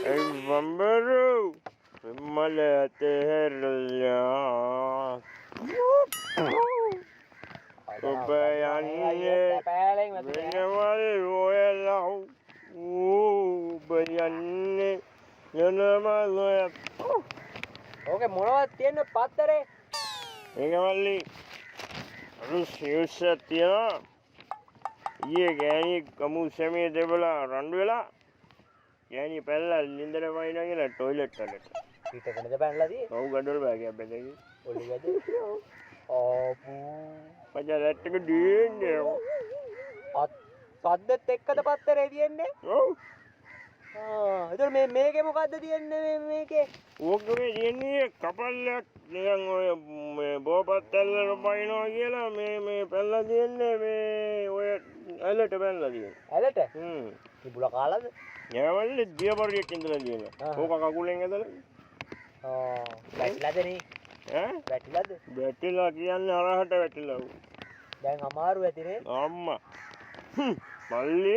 බම්බරු මලට හැරලා ඔබ යන්නේ වෙනවල් ඔයලා ඔබ යන්නේ යනමල් ඔය ඕකේ මොනවද තියෙන පත්තරේ එංගමල්ලි රුසියුස් තියනවා ඊයේ ගෑණි කමු සමේ දෙබලා රණ්ඩු වෙලා ගෑණි පැනලා නින්දට වයින්නා කියලා ටොයිලට් වලට පිටකනද පැනලා තියෙන්නේ ඔව් ගඩොල් බෑගයක් බෙදගෙන ඔලිගද ආපු මචං රැට්ටක දින්නේ අත් සද්දෙත් එක්කද පත්තරේ තියෙන්නේ ඔව් එතකොට මේකේ මොකද්ද තියෙන්නේ මේකේ ඕකේ තියෙන්නේ කපල්ලක් නිකන් ඔය මේ බෝපත්තල්ල රොබයිනවා කියලා මේ පැනලා තියෙන්නේ මේ ඔය ඇලට පැනලා තියෙන්නේ ඇලට තිබුලා කාලාද යවල්ලි දියපරියක් ඉඳලා තියෙනවා ඕක කකුලෙන් ඇදලා වැටිලාද නේ වැටිලාද වැටිලා කියන්නේ අරහට වැටිලා දැන් අමාරු ඇතිනේ අම්මා මල්ලි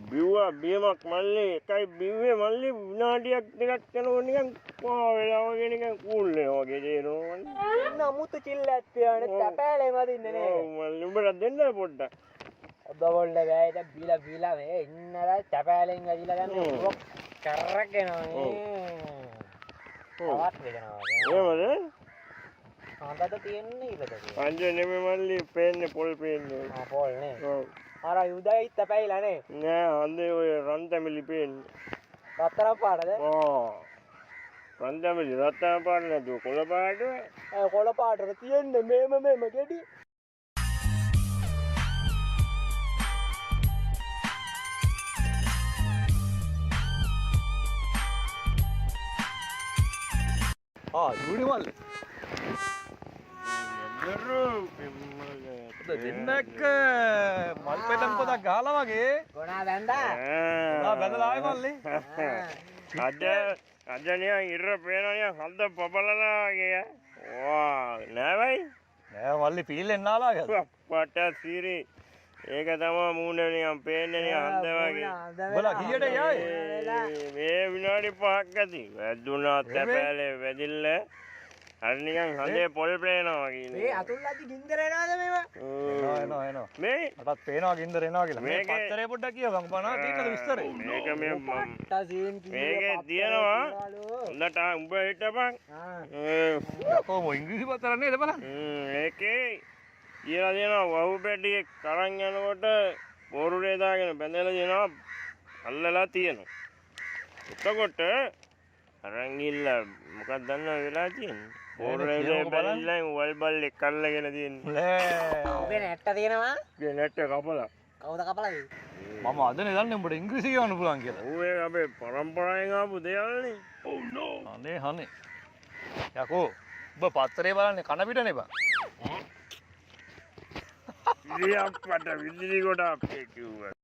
බිව්වා බියමක් මල්ලි එකයි බිව්වේ මල්ලි විනාඩියක් දෙකක් යනකොට නිකන් පා වෙලා වගේ නිකන් කූල් වෙනවා වගේ දේනවා ඉන්න අමුතු චිල්ලක් තියානේ තැපෑලේ මදින්නේ නේ ඔව් මල්ලි උඹට දෙන්න පොඩ්ඩක් ඔබවල ගෑයිද බීලා මේ ඉන්නලා තැපෑලෙන් වැඩිලා ගන්න ඔක් කරගෙනවා නේ තවත් වෙනවා එහෙමද අන්තද තියන්නේ ඉබද අංජ නෙමෙයි මල්ලි පේන්නේ පොල් පේන්නේ පොල් නේ ඔව් අර යුදයි තැපැයිලා නේ නෑ අන්දේ ඔය රන් තැමිලි පේන්නේ රත්තරන් පාටද රන් තැමිලි රත්තරන් පාට නැතුව කොළ පාට කොළ පාටට තියෙන්නේ මේම ගෙඩි යුනි මල්ලි දෙන්නක් මල් පෙටම් පොදක් ගහලා වගේ ගොනා වැන්දා බැඳලා ආවේ මල්ලි අද නිකන් ඉර පේනවා නිකන් හල්ද පපලලා වගේ නෑ බයි නෑ මල්ලි පීල්ලෙන් නාලා කියලා පට සිරි ඒක තමයි මූණ නිකන් පේන්නේ නිකන් හල්ද වගේ බලා කීයට යයි මේ විනාඩි 5ක් ඇති වැදුනා තැපෑලේ වැදිල්ල අර නිකන් හදේ පොල් පේනවා වගේ මේ අතුල්ලාදි ගින්දර එනවාද මේවා එනවා මේ අටත් පේනවා ගින්දර එනවා කියලා මේ පත්තරේ පොඩ්ඩක් කියවම් පනවා තියෙනද විස්තරේ මේක මේ ටසීන් මේකේ තියෙනවා හොඳට උඹ හිටපන් කොහොම ඉංග්‍රීසි පත්තර නේද බලන්න ඒකේ කියලා දෙනවා වහු පැටියේ තරන් යනකොට පොරුරේ දාගෙන බැඳලා දෙනවා අල්ලලා තියෙනවා එතකොට අරන් ගිල්ලා මොකක්ද දන්නව වෙලා තියෙන්නේ පොරුරේ බැඳලා වල් බල්ලේ කල්ලාගෙන තියෙන්නේ නෑ ඔබේ නැට්ට තියෙනවා ඒ නැට්ට කපලා කවුද කපලාද මම අදනේ දන්නේ උඹට ඉංග්‍රීසි කියවන්න පුළුවන් කියලා ඌ ඒක අපේ පරම්පරාවෙන් ආපු දේවල්නේ ඔව් නෝ අනේ හනේ යකෝ ඔබ පත්තරේ බලන්නේ කන පිටනේ බා ඉතින් අප්පට විදුලි කොට අපේ කිව්වා